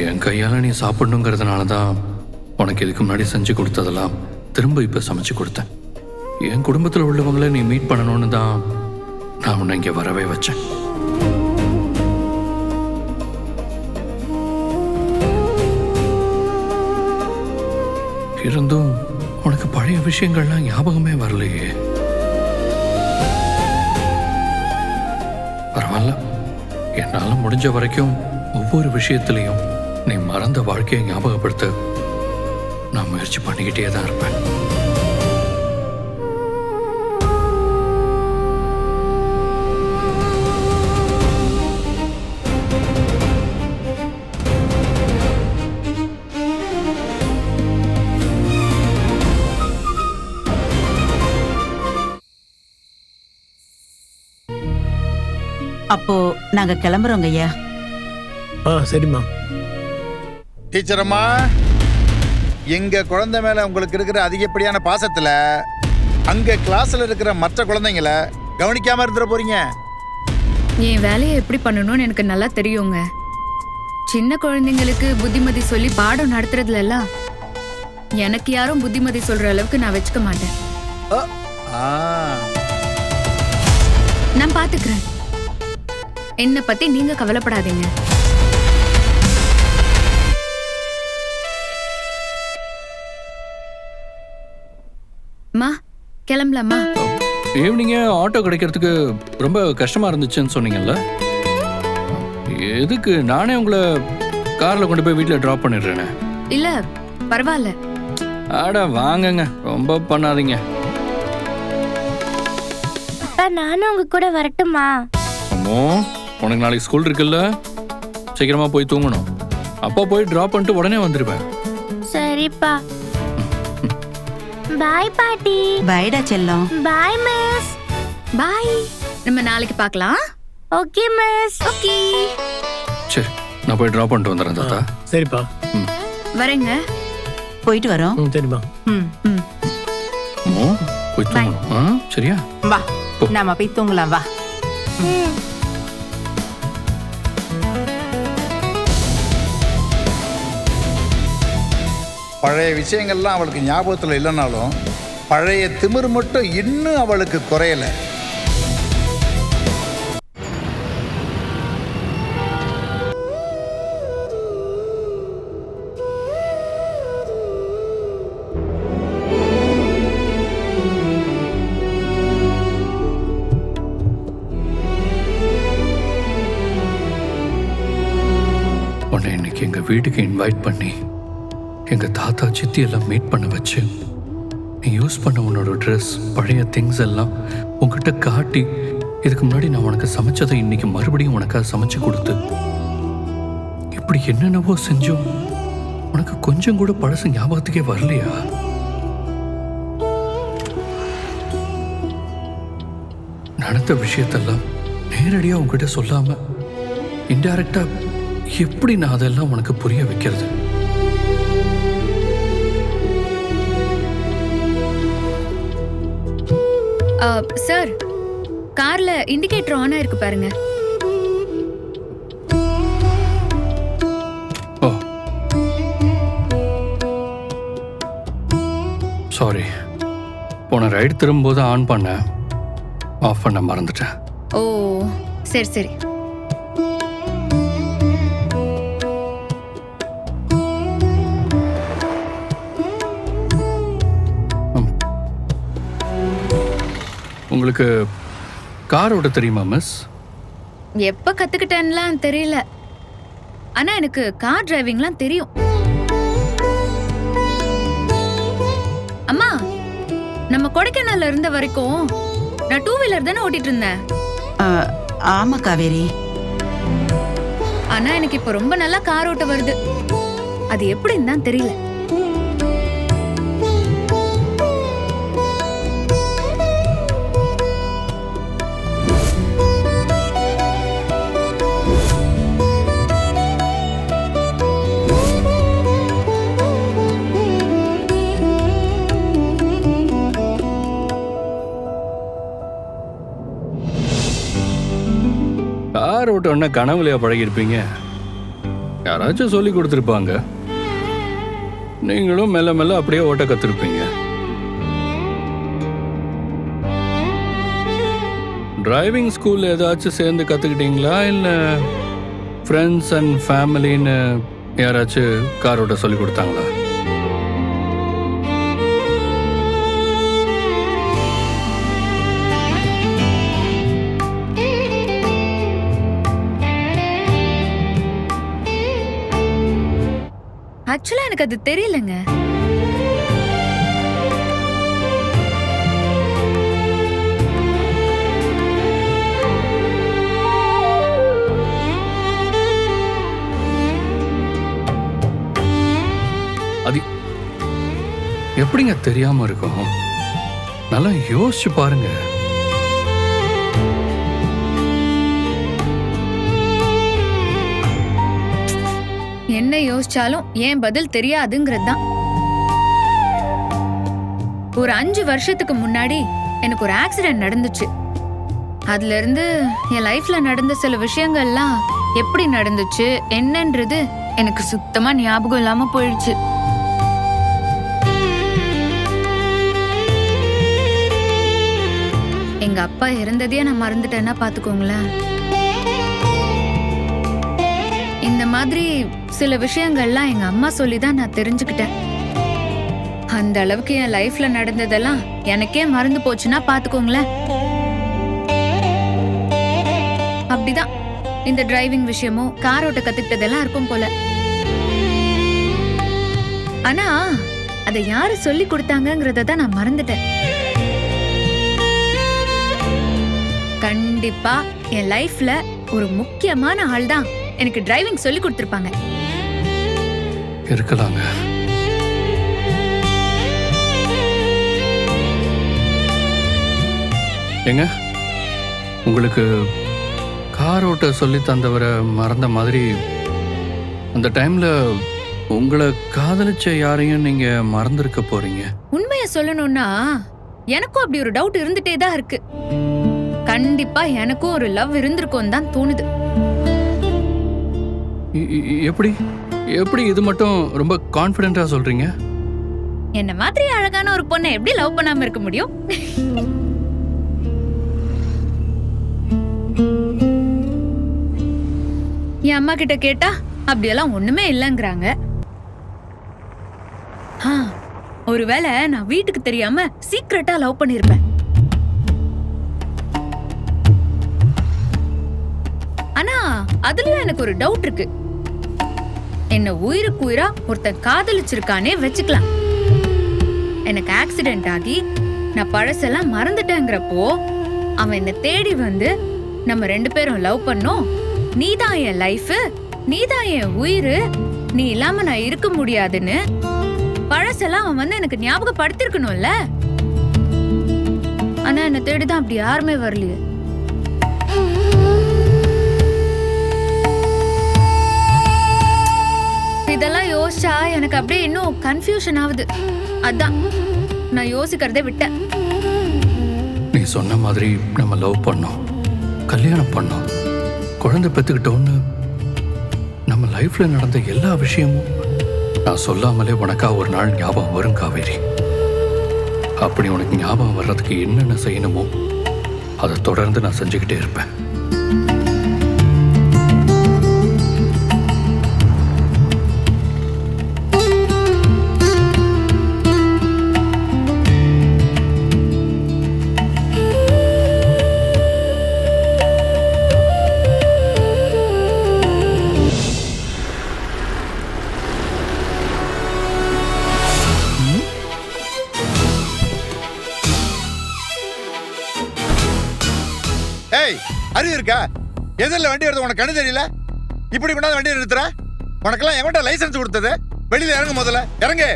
என் கையால் நீ சாப்பிடணுங்கிறதுனால தான் உனக்கு இதுக்கு முன்னாடி செஞ்சு கொடுத்ததெல்லாம் திரும்ப இப்போ சமைச்சு கொடுத்தேன். என் குடும்பத்தில் உள்ளவங்கள நீ மீட் பண்ணணும்னு தான் நான் உன்னை இங்கே வரவே வச்சேன். இருந்தும் உனக்கு பழைய விஷயங்கள்லாம் ஞாபகமே வரலையே. பரவாயில்ல, என்னால முடிஞ்ச வரைக்கும் ஒவ்வொரு விஷயத்திலையும் நீ மறந்த வாழ்க்கையை ஞாபகப்படுத்த நான் முயற்சி பண்ணிக்கிட்டே தான் இருப்பேன். அப்போ நாங்க கிளம்புறோங்க ஐயா. சரிம்மா. டீச்சர் அம்மா, எங்க குழந்தை மேல உங்களுக்கு இருக்கிற அதிகப்படியான பாசத்துல அங்க கிளாஸ்ல இருக்கிற மற்ற குழந்தைங்களை கவனிக்காம இருந்துட போறீங்க. என் வேலையை எப்படி பண்ணணும்னு எனக்கு நல்லா தெரியுங்க. சின்ன குழந்தைங்களுக்கு புத்திமதி சொல்லி பாடம் நடத்துறதுல எல்லாம் எனக்கு யாரும் புத்திமதி சொல்ற அளவுக்கு நான் வச்சுக்க மாட்டேன். நான் பாத்துக்கிறேன். என்ன பத்தி நீங்க கவலைப்படாதீங்க. மா கிளம்பலாமா? ஈவினிங்கே ஆட்டோ கிடைக்கிறதுக்கு ரொம்ப கஷ்டமா இருந்துச்சுன்னு சொன்னீங்கல்ல, எதுக்கு நானே உங்களை கார்ல கொண்டு போய் வீட்டில் ட்ராப் பண்ணிடுறேனே. இல்ல பரவாயில்ல. ஆட வாங்கங்க, ரொம்ப பண்ணாதீங்க. அப்பா நானும் உங்க கூட வரட்டுமா? அம்மோ, உனக்கு நாளைக்கு ஸ்கூல் இருக்குல்ல, சீக்கிரமா போய் தூங்கணும். அப்பா போய் ட்ராப் பண்ணிட்டு உடனே வந்துருவேன். சரிப்பா. பாய் பாட்டி. பைடா செல்லம். Bye miss. பாய். நம்ம நாளைக்கு பார்க்கலாம். Okay miss. ஓகே. சரி, நான் போய் ட்ராப் பண்ணிட்டு வந்துடுறேன் தாத்தா. சரிப்பா. வரேங்க. போயிட்டு வரோம். சரிம்மா. அம்மோ, போய் தூங்கணும். சரியா? வா, நாம போய் தூங்கலாம். வா. பழைய விஷயங்கள்லாம் அவளுக்கு ஞாபகத்தில் இல்லைனாலும் பழைய திமிர் மட்டும் இன்னும் அவளுக்கு குறையல. உன்னை இன்னைக்கு எங்க வீட்டுக்கு இன்வைட் பண்ணி எங்க தாத்தா சித்தி எல்லாம் மீட் பண்ண வச்சு நீ யூஸ் பண்ண உன்னோட ட்ரெஸ், பழைய திங்ஸ் எல்லாம் உங்ககிட்ட காட்டி இதுக்கு முன்னாடி நான் உனக்கு சமைச்சதை இன்னைக்கு மறுபடியும் உனக்காக சமைச்சு கொடுத்து இப்படி என்னென்னவோ செஞ்சோம். உனக்கு கொஞ்சம் கூட பழசு ஞாபகத்துக்கே வரலையா? நடந்த விஷயத்தெல்லாம் நேரடியா உங்ககிட்ட சொல்லாம இன்டைரக்டா எப்படி நான் அதெல்லாம் உனக்கு புரிய வைக்கிறது? சார், கார்ல இண்டிகேட்டர் ஆன் ஆயிருக்கு பாருங்க. ஓ சாரி, போன ரைடு திரும்பும்போது ஆன் பண்ண ஆஃப் பண்ண மறந்துட்டேன். ஓ சரி சரி. உங்களுக்கு கார் ஓட்ட தெரியுமா மிஸ்? எப்ப கத்துக்கிட்டேன்லாம் தெரியல, ஆனா எனக்கு கார் டிரைவிங்லாம் தெரியும். அம்மா, நம்ம கொடைக்கானல்ல இருந்த வரைக்கும் நான் 2 வீலர் தானே ஓட்டிட்டு இருந்தேன். ஆமா காவேரி. ஆனா எனக்கு இப்ப ரொம்ப நல்லா கார் ஓட்ட வருது. அது எப்படின்னு தான் தெரியல. கார் ஓட்டம்னா கனவுலையா பழகிருப்பீங்க? யாராச்சும் சொல்லி கொடுத்துருப்பாங்க, நீங்களும் மெல்ல மெல்ல அப்படியே ஓட்ட கற்றுருப்பீங்க. டிரைவிங் ஸ்கூல் ஏதாச்சும் சேர்ந்து கற்றுக்கிட்டீங்களா, இல்லை ஃப்ரெண்ட்ஸ் அண்ட் ஃபேமிலின்னு யாராச்சும் கார் ஓட்ட சொல்லி கொடுத்தாங்களா? ஆக்சுவலா எனக்கு அது தெரியலங்க. அது எப்படிங்க தெரியாம இருக்கும்? நல்லா யோசிச்சு பாருங்க. என்ன யோசிச்சாலும் ஏன் பதில் தெரியாதுங்கிறது தான். ஒரு 5 வருஷத்துக்கு முன்னாடி எனக்கு ஒரு ஆக்சிடென்ட் நடந்துச்சு. அதுல இருந்து என் லைஃப்ல நடந்த சில விஷயங்கள்லாம் எப்படி நடந்துச்சு என்னன்றது எனக்கு சுத்தமா ஞாபகம் இல்லாம போயிடுச்சு. எங்க அப்பா இறந்ததையே நான் மறந்துட்டேன்னா பாத்துக்கோங்களேன். இந்த மாதிரி சில விஷயங்கள்லாம் எங்க அம்மா சொல்லிதான் நான் தெரிஞ்சுக்கிட்டேன். அந்த அளவுக்கு என் லைஃப்ல நடந்ததெல்லாம் எனக்கே மறந்து போச்சுன்னா பாத்துக்கோங்களேன். அப்படிதான் இந்த டிரைவிங் விஷயமும் கார் ஓட்ட கத்துக்கிட்டதெல்லாம் இருக்கும் போல. ஆனா அதை யாரு சொல்லி கொடுத்தாங்கங்கறத தான் நான் மறந்துட்டேன். கண்டிப்பா என் லைஃப்ல ஒரு முக்கியமான ஆள் தான் எனக்கு டிரைவிங் சொல்லி கொடுத்திருப்பாங்க. இருக்கலாங்க. ஏங்க, உங்களுக்கு கார் ஓட்ட சொல்லி தந்தவரை மறந்த மாதிரி அந்த டைம்ல உங்களை காதலிச்ச யாரையும் நீங்க மறந்துருக்க போறீங்க. உண்மையை சொல்லணும்னா எனக்கும் அப்படி ஒரு டவுட் இருந்துட்டே தான் இருக்கு. கண்டிப்பா எனக்கும் ஒரு லவ் இருந்திருக்கும் தான் தோணுது. எப்படி எப்படி இது மட்டும் ரொம்ப கான்ஃபிடென்ட்டா சொல்றீங்க? என்ன மாதிரி அழகான ஒரு பொண்ணை எப்படி லவ் பண்ணாம இருக்க முடியும்? என் அம்மா கிட்ட கேட்டா அப்படியெல்லாம் ஒண்ணுமே இல்லைங்கிறாங்க. ஒருவேளை நான் வீட்டுக்கு தெரியாம சீக்ரெட்டா லவ் பண்ணிருப்பேன். ஆனா அதுலயும் எனக்கு ஒரு டவுட் இருக்கு. என்ன உயிருக்கு உயிரா ஒருத்தன் காதலிச்சிருக்கானே வச்சுக்கலாம். எனக்கு ஆக்சிடென்ட் ஆகி நான் பழசெல்லாம் மறந்துட்டேங்கிறப்போ அவன் என்ன தேடி வந்து நம்ம 2 பேரும் லவ் பண்ணோம், நீதான் என் லைஃப், நீதான் என் உயிர், நீ இல்லாம நான் இருக்க முடியாதுன்னு பழசெல்லாம் அவன் வந்து எனக்கு ஞாபகப்படுத்திருக்கணும்ல. ஆனா என்ன தேடிதான் அப்படி யாருமே வரலையே. இதெல்லாம் யோசிச்சா எனக்கு அப்படியே இன்னும் கன்ஃபியூஷன் ஆகுது. அதான் நான் யோசிக்கிறதே விட்டேன். நீ சொன்ன மாதிரி நம்ம லவ் பண்ணோம், கல்யாணம் பண்ணோம், குழந்தை பெற்றுக்கிட்டோன்னு நம்ம லைஃப்ல நடந்த எல்லா விஷயமும் நான் சொல்லாமலே உனக்கா ஒரு நாள் ஞாபகம் வரும் காவேரி. அப்படி உனக்கு ஞாபகம் வர்றதுக்கு என்னென்ன செய்யணுமோ அதை தொடர்ந்து நான் செஞ்சுக்கிட்டே இருப்பேன். ஏய், அறிவு இருக்கா? எதிரில் வண்டி வருது உனக்கு கண்ணு தெரியல? இப்படி கொண்டாந்து வண்டி நிறுத்துற? உனக்கெல்லாம் எவன்டா லைசன்ஸ் கொடுத்தது? வெளியில இறங்கு, முதல்ல இறங்கு.